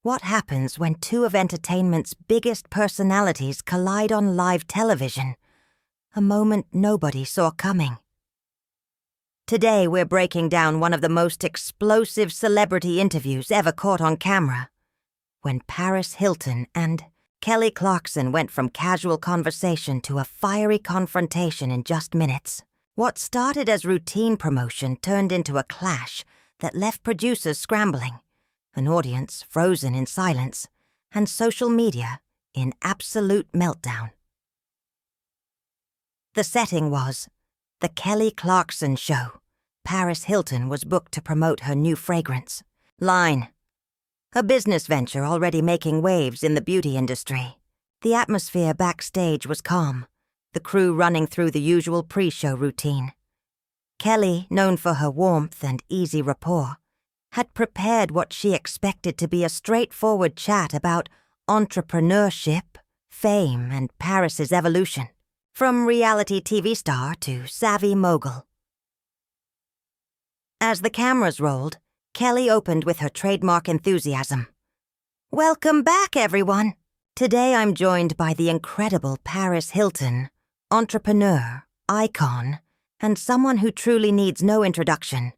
What happens when two of entertainment's biggest personalities collide on live television? A moment nobody saw coming. Today we're breaking down one of the most explosive celebrity interviews ever caught on camera. When Paris Hilton and Kelly Clarkson went from casual conversation to a fiery confrontation in just minutes. What started as routine promotion turned into a clash that left producers scrambling, an audience frozen in silence, and social media in absolute meltdown. The setting was the Kelly Clarkson Show. Paris Hilton was booked to promote her new fragrance, Line, a business venture already making waves in the beauty industry. The atmosphere backstage was calm, the crew running through the usual pre-show routine. Kelly, known for her warmth and easy rapport, had prepared what she expected to be a straightforward chat about entrepreneurship, fame, and Paris's evolution, from reality TV star to savvy mogul. As the cameras rolled, Kelly opened with her trademark enthusiasm. "Welcome back, everyone. Today I'm joined by the incredible Paris Hilton, entrepreneur, icon, and someone who truly needs no introduction.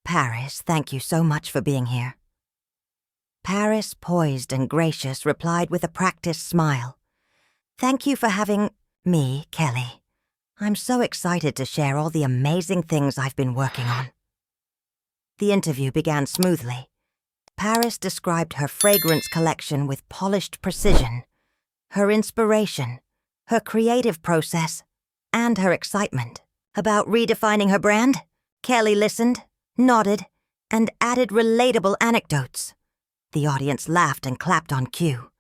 Paris, thank you so much for being here." Paris, poised and gracious, replied with a practiced smile. "Thank you for having me, Kelly. I'm so excited to share all the amazing things I've been working on." The interview began smoothly. Paris described her fragrance collection with polished precision, her inspiration, her creative process, and her excitement. About redefining her brand, Kelly listened, nodded, and added relatable anecdotes. The audience laughed and clapped on cue.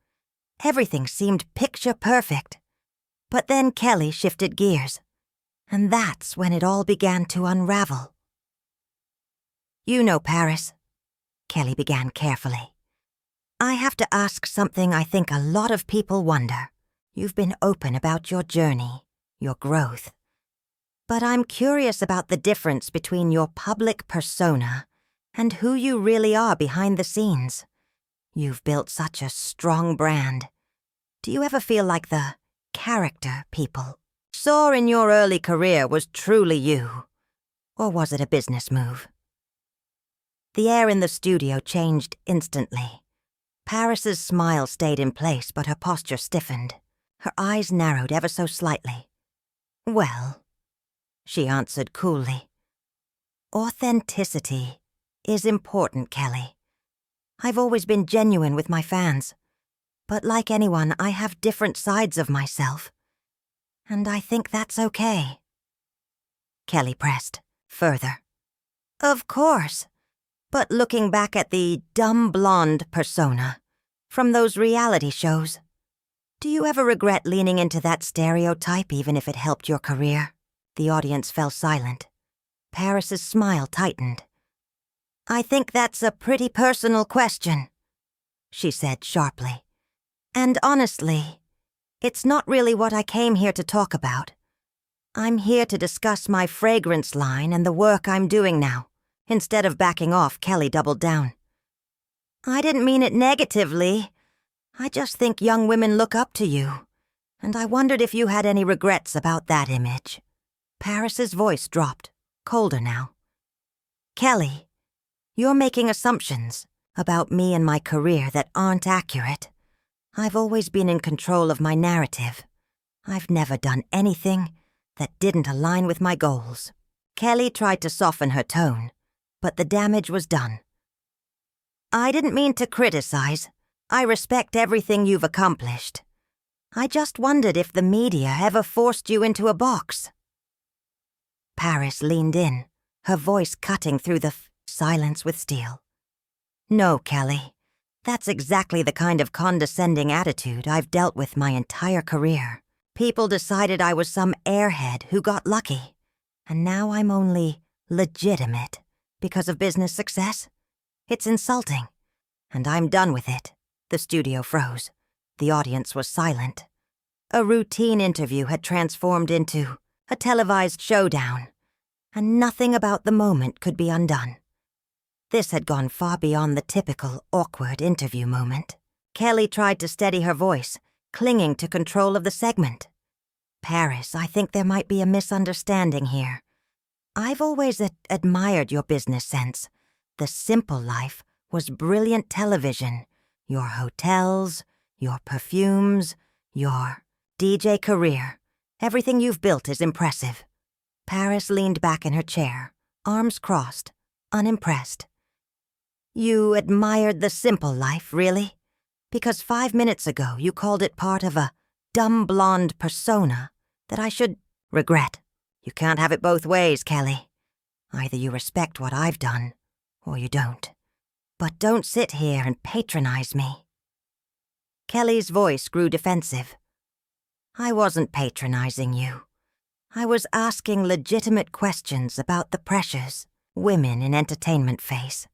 Everything seemed picture perfect. But then Kelly shifted gears, and that's when it all began to unravel. "You know, Paris," Kelly began carefully, "I have to ask something I think a lot of people wonder. You've been open about your journey, your growth. But I'm curious about the difference between your public persona and who you really are behind the scenes. You've built such a strong brand. Do you ever feel like the character people saw in your early career was truly you? Or was it a business move?" The air in the studio changed instantly. Paris's smile stayed in place, but her posture stiffened. Her eyes narrowed ever so slightly. "Well," she answered coolly, "authenticity is important, Kelly. I've always been genuine with my fans, but like anyone, I have different sides of myself. And I think that's okay." Kelly pressed further. "Of course. But looking back at the dumb blonde persona from those reality shows, do you ever regret leaning into that stereotype even if it helped your career?" The audience fell silent. Paris's smile tightened. "I think that's a pretty personal question," she said sharply. "And honestly, it's not really what I came here to talk about. I'm here to discuss my fragrance line and the work I'm doing now." Instead of backing off, Kelly doubled down. "I didn't mean it negatively. I just think young women look up to you, and I wondered if you had any regrets about that image." Paris's voice dropped, colder now. "Kelly, you're making assumptions about me and my career that aren't accurate. I've always been in control of my narrative. I've never done anything that didn't align with my goals." Kelly tried to soften her tone, but the damage was done. "I didn't mean to criticize. I respect everything you've accomplished. I just wondered if the media ever forced you into a box." Paris leaned in, her voice cutting through the silence with steel. "No, Kelly. That's exactly the kind of condescending attitude I've dealt with my entire career. People decided I was some airhead who got lucky, and now I'm only legitimate because of business success. It's insulting, and I'm done with it." The studio froze. The audience was silent. A routine interview had transformed into a televised showdown, and nothing about the moment could be undone. This had gone far beyond the typical awkward interview moment. Kelly tried to steady her voice, clinging to control of the segment. Paris, I think there might be a misunderstanding here. I've always admired your business sense. The simple life was brilliant television. Your hotels, your perfumes, your DJ career. Everything you've built is impressive. Paris leaned back in her chair, arms crossed, unimpressed. You admired the simple life, really? Because 5 minutes ago you called it part of a dumb blonde persona that I should regret. You can't have it both ways, Kelly. Either you respect what I've done, or you don't. But don't sit here and patronize me. Kelly's voice grew defensive. I wasn't patronizing you. I was asking legitimate questions about the pressures women in entertainment face.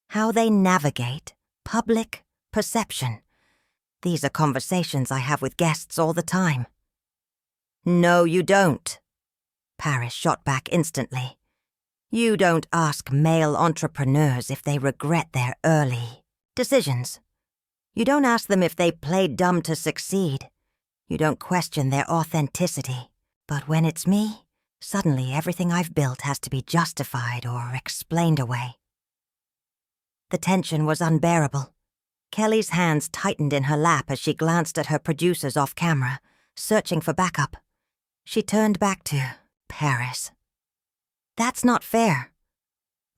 How they navigate public perception. These are conversations I have with guests all the time. No, you don't. Paris shot back instantly. You don't ask male entrepreneurs if they regret their early decisions. You don't ask them if they played dumb to succeed. You don't question their authenticity. But when it's me, suddenly everything I've built has to be justified or explained away. The tension was unbearable. Kelly's hands tightened in her lap as she glanced at her producers off camera, searching for backup. She turned back to Paris. That's not fair.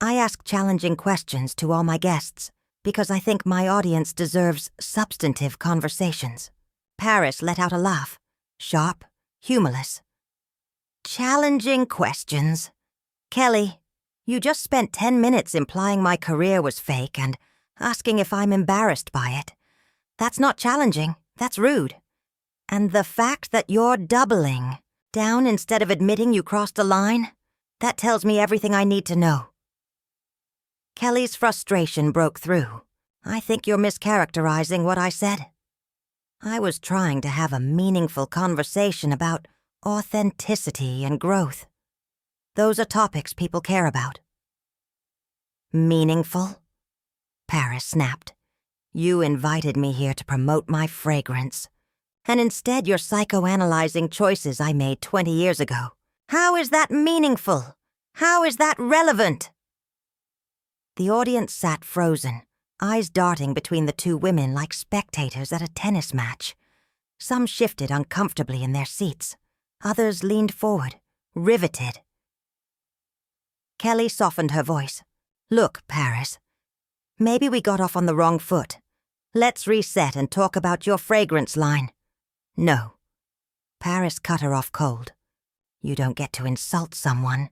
I ask challenging questions to all my guests because I think my audience deserves substantive conversations. Paris let out a laugh, sharp, humorless. Challenging questions. Kelly, you just spent 10 minutes implying my career was fake and asking if I'm embarrassed by it. That's not challenging, that's rude. And the fact that you're doubling down instead of admitting you crossed a line, that tells me everything I need to know. Kelly's frustration broke through. I think you're mischaracterizing what I said. I was trying to have a meaningful conversation about authenticity and growth. Those are topics people care about. Meaningful? Paris snapped. You invited me here to promote my fragrance, and instead you're psychoanalyzing choices I made 20 years ago. How is that meaningful? How is that relevant? The audience sat frozen, eyes darting between the two women like spectators at a tennis match. Some shifted uncomfortably in their seats. Others leaned forward, riveted. Kelly softened her voice. Look, Paris, maybe we got off on the wrong foot. Let's reset and talk about your fragrance line. No. Paris cut her off cold. You don't get to insult someone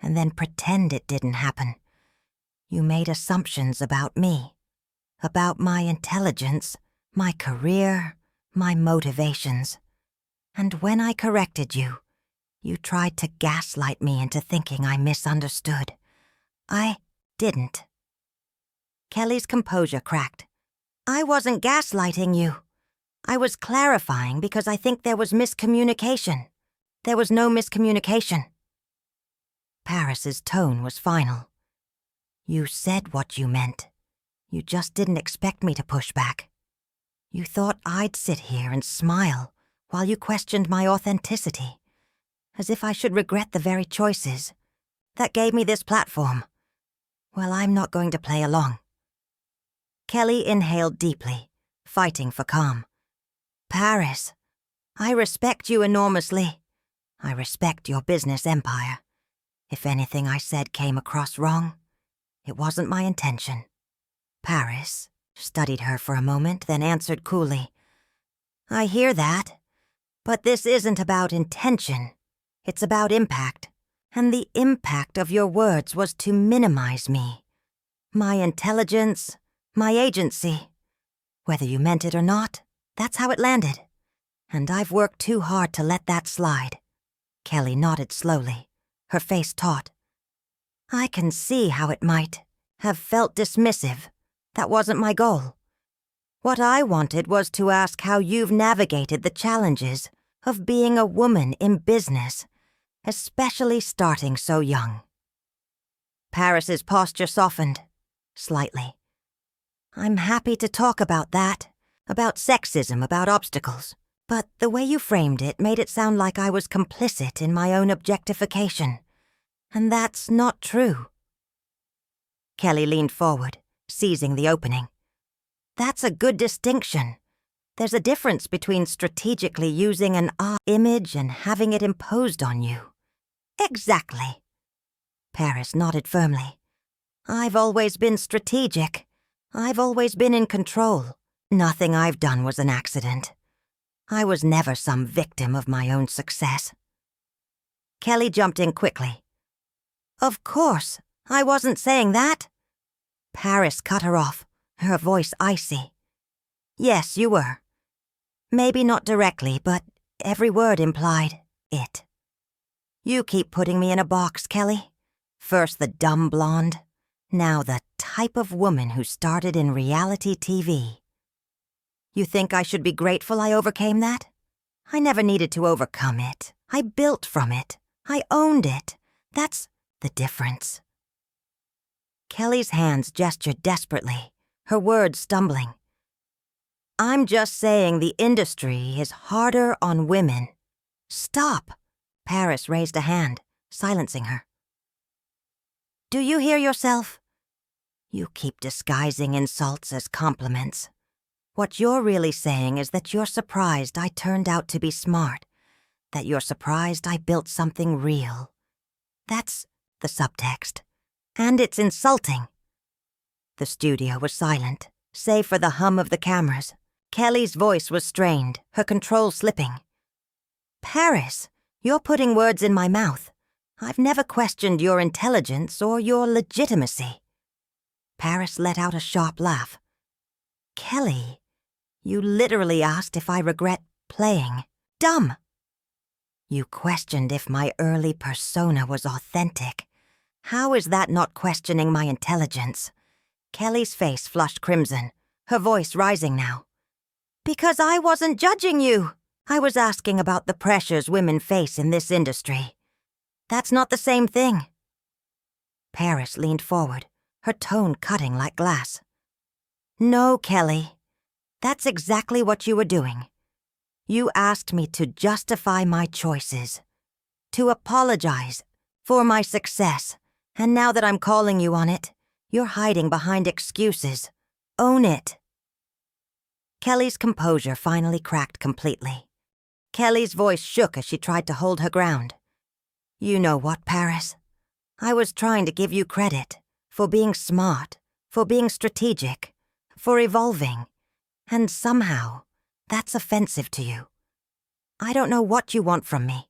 and then pretend it didn't happen. You made assumptions about me, about my intelligence, my career, my motivations. And when I corrected you, you tried to gaslight me into thinking I misunderstood. I didn't. Kelly's composure cracked. I wasn't gaslighting you. I was clarifying because I think there was miscommunication. There was no miscommunication. Paris's tone was final. You said what you meant. You just didn't expect me to push back. You thought I'd sit here and smile while you questioned my authenticity, as if I should regret the very choices that gave me this platform. Well, I'm not going to play along. Kelly inhaled deeply, fighting for calm. Paris, I respect you enormously. I respect your business empire. If anything I said came across wrong, it wasn't my intention. Paris studied her for a moment, then answered coolly. I hear that, but this isn't about intention. It's about impact. And the impact of your words was to minimize me. My intelligence, my agency. Whether you meant it or not, that's how it landed. And I've worked too hard to let that slide. Kelly nodded slowly, her face taut. I can see how it might have felt dismissive. That wasn't my goal. What I wanted was to ask how you've navigated the challenges of being a woman in business, especially starting so young. Paris's posture softened. slightly. "I'm happy to talk about that, about sexism, about obstacles. But the way you framed it made it sound like I was complicit in my own objectification. And that's not true." Kelly leaned forward, seizing the opening. "That's a good distinction. There's a difference between strategically using an image and having it imposed on you." "Exactly." Paris nodded firmly. "I've always been strategic. I've always been in control. Nothing I've done was an accident. I was never some victim of my own success." Kelly jumped in quickly. "Of course, I wasn't saying that." Paris cut her off, her voice icy. "Yes, you were. Maybe not directly, but every word implied it. You keep putting me in a box, Kelly. First the dumb blonde, now the type of woman who started in reality TV. You think I should be grateful I overcame that? I never needed to overcome it. I built from it. I owned it. That's the difference." Kelly's hands gestured desperately, her words stumbling. "I'm just saying the industry is harder on women." "Stop!" Paris raised a hand, silencing her. "Do you hear yourself? You keep disguising insults as compliments. What you're really saying is that you're surprised I turned out to be smart, that you're surprised I built something real. That's the subtext. And it's insulting." The studio was silent, save for the hum of the cameras. Kelly's voice was strained, her control slipping. "Paris, you're putting words in my mouth. I've never questioned your intelligence or your legitimacy." Paris let out a sharp laugh. "Kelly, you literally asked if I regret playing dumb. You questioned if my early persona was authentic. How is that not questioning my intelligence?" Kelly's face flushed crimson, her voice rising now. "Because I wasn't judging you. I was asking about the pressures women face in this industry. That's not the same thing." Paris leaned forward, her tone cutting like glass. "No, Kelly. That's exactly what you were doing. You asked me to justify my choices, to apologize for my success, and now that I'm calling you on it, you're hiding behind excuses. Own it." Kelly's composure finally cracked completely. Kelly's voice shook as she tried to hold her ground. "You know what, Paris? I was trying to give you credit for being smart, for being strategic, for evolving, and somehow that's offensive to you. I don't know what you want from me."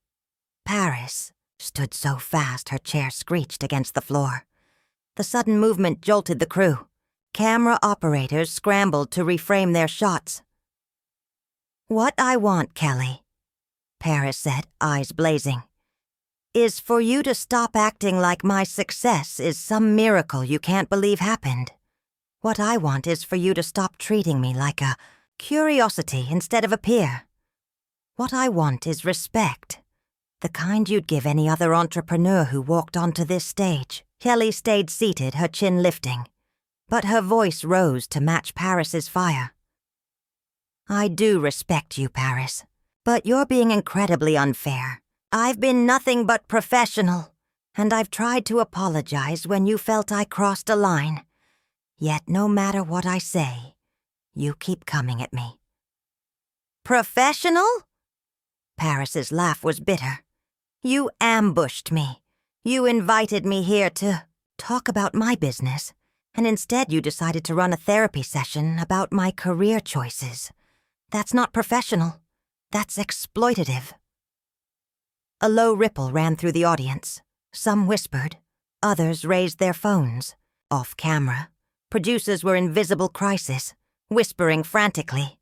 Paris stood so fast her chair screeched against the floor. The sudden movement jolted the crew. Camera operators scrambled to reframe their shots. "What I want, Kelly," Paris said, eyes blazing, "is for you to stop acting like my success is some miracle you can't believe happened. What I want is for you to stop treating me like a curiosity instead of a peer. What I want is respect, the kind you'd give any other entrepreneur who walked onto this stage." Kelly stayed seated, her chin lifting, but her voice rose to match Paris's fire. "I do respect you, Paris, but you're being incredibly unfair. I've been nothing but professional, and I've tried to apologize when you felt I crossed a line. Yet no matter what I say, you keep coming at me." "Professional?" Paris's laugh was bitter. "You ambushed me. You invited me here to talk about my business, and instead you decided to run a therapy session about my career choices. That's not professional. That's exploitative." A low ripple ran through the audience. Some whispered. Others raised their phones. Off camera, producers were in visible crisis, whispering frantically,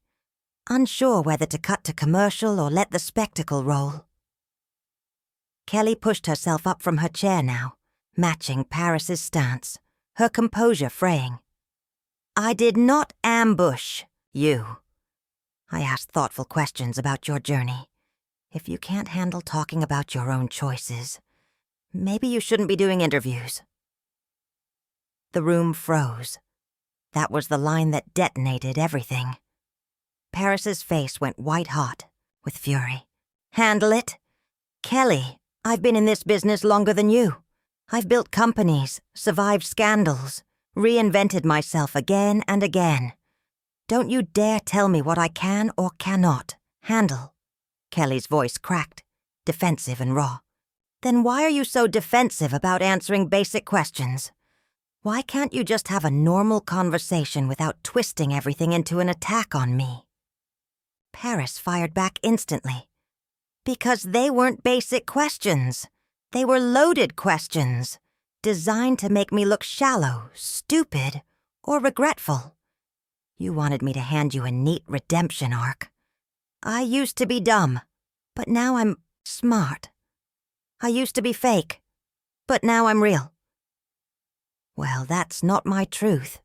unsure whether to cut to commercial or let the spectacle roll. Kelly pushed herself up from her chair now, matching Paris's stance, her composure fraying. "I did not ambush you. I asked thoughtful questions about your journey. If you can't handle talking about your own choices, maybe you shouldn't be doing interviews." The room froze. That was the line that detonated everything. Paris's face went white-hot with fury. "Handle it? Kelly, I've been in this business longer than you. I've built companies, survived scandals, reinvented myself again and again. Don't you dare tell me what I can or cannot handle." Kelly's voice cracked, defensive and raw. "Then why are you so defensive about answering basic questions? Why can't you just have a normal conversation without twisting everything into an attack on me?" Paris fired back instantly. "Because they weren't basic questions. They were loaded questions, designed to make me look shallow, stupid, or regretful. You wanted me to hand you a neat redemption arc. I used to be dumb, but now I'm smart. I used to be fake, but now I'm real. Well, that's not my truth,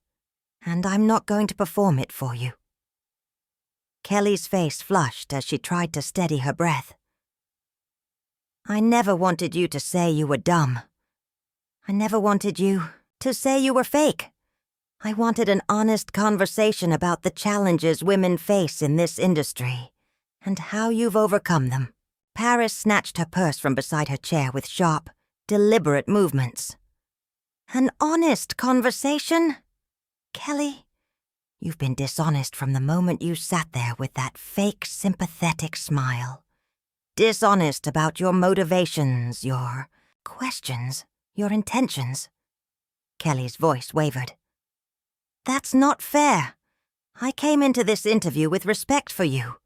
and I'm not going to perform it for you." Kelly's face flushed as she tried to steady her breath. "I never wanted you to say you were dumb. I never wanted you to say you were fake. I wanted an honest conversation about the challenges women face in this industry and how you've overcome them." Paris snatched her purse from beside her chair with sharp, deliberate movements. "An honest conversation? Kelly, you've been dishonest from the moment you sat there with that fake, sympathetic smile. Dishonest about your motivations, your questions, your intentions." Kelly's voice wavered. "That's not fair. I came into this interview with respect for you,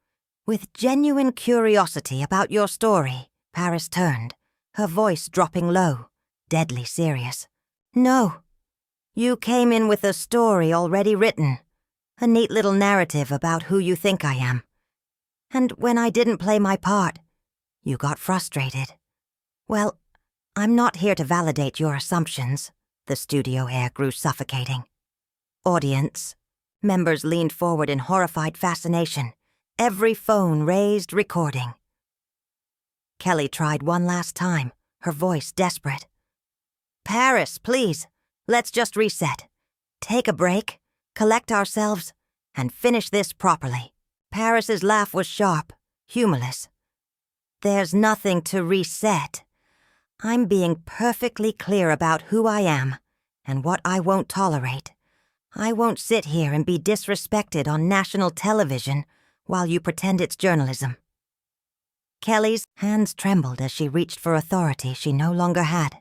with genuine curiosity about your story." Paris turned, her voice dropping low, deadly serious. "No. You came in with a story already written, a neat little narrative about who you think I am. And when I didn't play my part, you got frustrated. Well, I'm not here to validate your assumptions." The studio air grew suffocating. "Audience." Members leaned forward in horrified fascination, every phone raised, recording. Kelly tried one last time, her voice desperate. "Paris, please, let's just reset. Take a break, collect ourselves, and finish this properly." Paris's laugh was sharp, humorless. "There's nothing to reset. I'm being perfectly clear about who I am and what I won't tolerate. I won't sit here and be disrespected on national television while you pretend it's journalism." Kelly's hands trembled as she reached for authority she no longer had.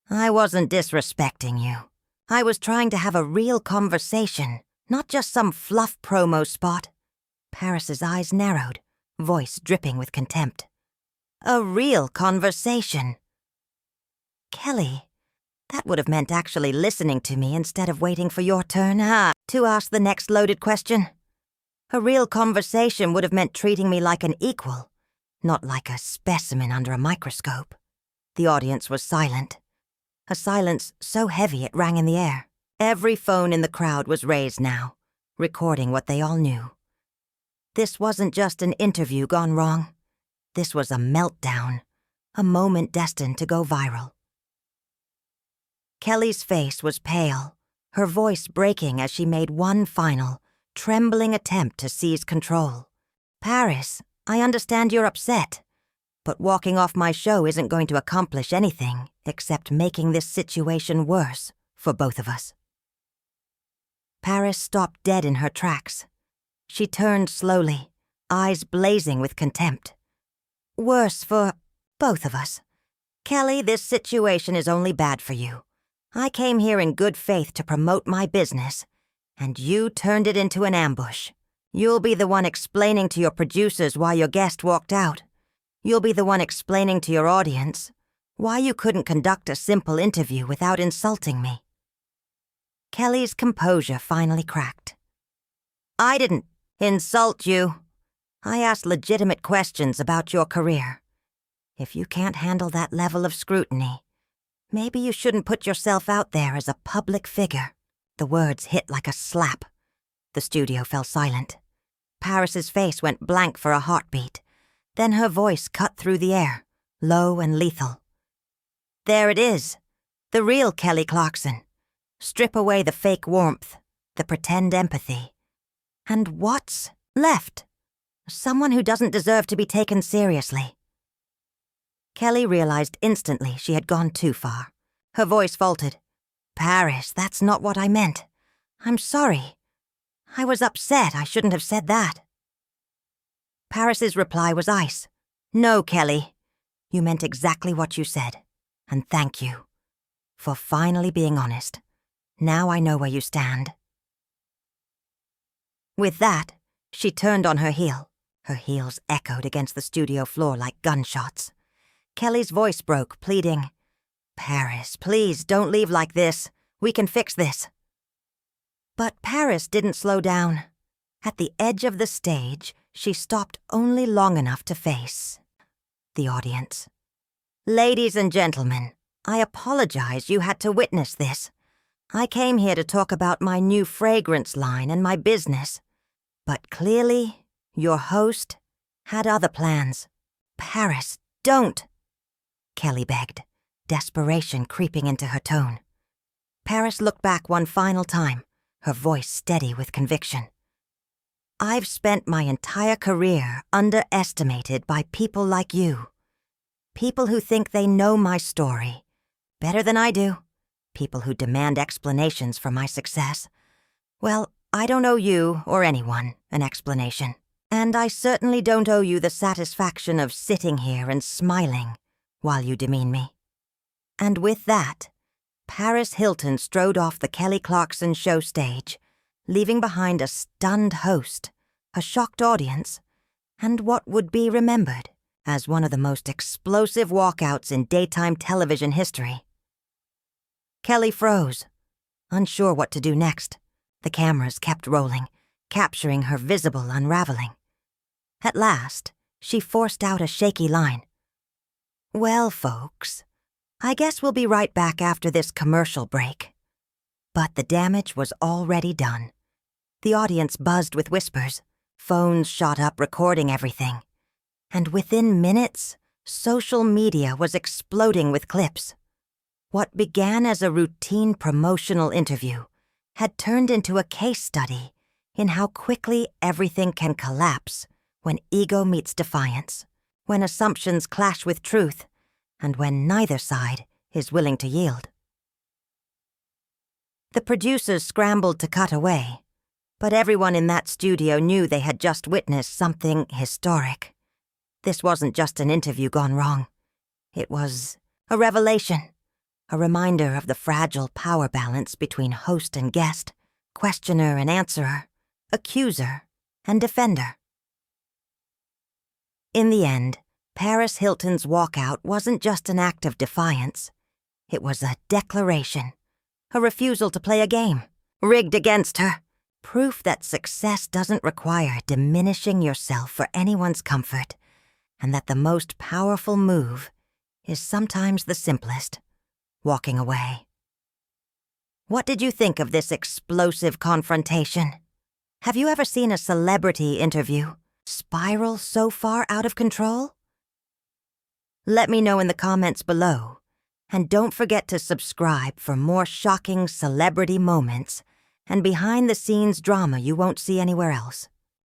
"I wasn't disrespecting you. I was trying to have a real conversation, not just some fluff promo spot." Paris's eyes narrowed, voice dripping with contempt. "A real conversation. Kelly, that would have meant actually listening to me instead of waiting for your turn to ask the next loaded question. A real conversation would have meant treating me like an equal, not like a specimen under a microscope." The audience was silent, a silence so heavy it rang in the air. Every phone in the crowd was raised now, recording what they all knew. This wasn't just an interview gone wrong. This was a meltdown, a moment destined to go viral. Kelly's face was pale, her voice breaking as she made one final, trembling attempt to seize control. "Paris, I understand you're upset, but walking off my show isn't going to accomplish anything except making this situation worse for both of us." Paris stopped dead in her tracks. She turned slowly, eyes blazing with contempt. "Worse for both of us. Kelly, this situation is only bad for you. I came here in good faith to promote my business, and you turned it into an ambush. You'll be the one explaining to your producers why your guest walked out. You'll be the one explaining to your audience why you couldn't conduct a simple interview without insulting me." Kelly's composure finally cracked. "I didn't insult you. I asked legitimate questions about your career. If you can't handle that level of scrutiny, maybe you shouldn't put yourself out there as a public figure." The words hit like a slap. The studio fell silent. Paris's face went blank for a heartbeat. Then her voice cut through the air, low and lethal. "There it is. The real Kelly Clarkson. strip away the fake warmth, the pretend empathy. And what's left? Someone who doesn't deserve to be taken seriously. Kelly realized instantly she had gone too far. Her voice faltered. Paris, that's not what I meant. I'm sorry. I was upset. I shouldn't have said that. Paris's reply was ice. No, Kelly. You meant exactly what you said. And thank you for finally being honest. Now I know where you stand. With that, she turned on her heel. Her heels echoed against the studio floor like gunshots. Kelly's voice broke, pleading, Paris, please don't leave like this. We can fix this. But Paris didn't slow down. At the edge of the stage, she stopped only long enough to face the audience. Ladies and gentlemen, I apologize you had to witness this. I came here to talk about my new fragrance line and my business. But clearly, your host had other plans. Paris, don't! Kelly begged, desperation creeping into her tone. Paris looked back one final time, her voice steady with conviction. I've spent my entire career underestimated by people like you. People who think they know my story better than I do. People who demand explanations for my success. Well, I don't owe you or anyone an explanation. And I certainly don't owe you the satisfaction of sitting here and smiling while you demean me. And with that, Paris Hilton strode off the Kelly Clarkson show stage, leaving behind a stunned host, a shocked audience, and what would be remembered as one of the most explosive walkouts in daytime television history. Kelly froze, unsure what to do next. The cameras kept rolling, capturing her visible unraveling. At last, she forced out a shaky line. Well, folks, I guess we'll be right back after this commercial break. But the damage was already done. The audience buzzed with whispers. Phones shot up recording everything. And within minutes, social media was exploding with clips. What began as a routine promotional interview had turned into a case study in how quickly everything can collapse when ego meets defiance, when assumptions clash with truth, and when neither side is willing to yield. The producers scrambled to cut away, but everyone in that studio knew they had just witnessed something historic. This wasn't just an interview gone wrong. It was a revelation, a reminder of the fragile power balance between host and guest, questioner and answerer, accuser and defender. In the end, Paris Hilton's walkout wasn't just an act of defiance. It was a declaration, a refusal to play a game, rigged against her. Proof that success doesn't require diminishing yourself for anyone's comfort, and that the most powerful move is sometimes the simplest, walking away. What did you think of this explosive confrontation? Have you ever seen a celebrity interview spiral so far out of control? Let me know in the comments below, and don't forget to subscribe for more shocking celebrity moments and behind-the-scenes drama you won't see anywhere else.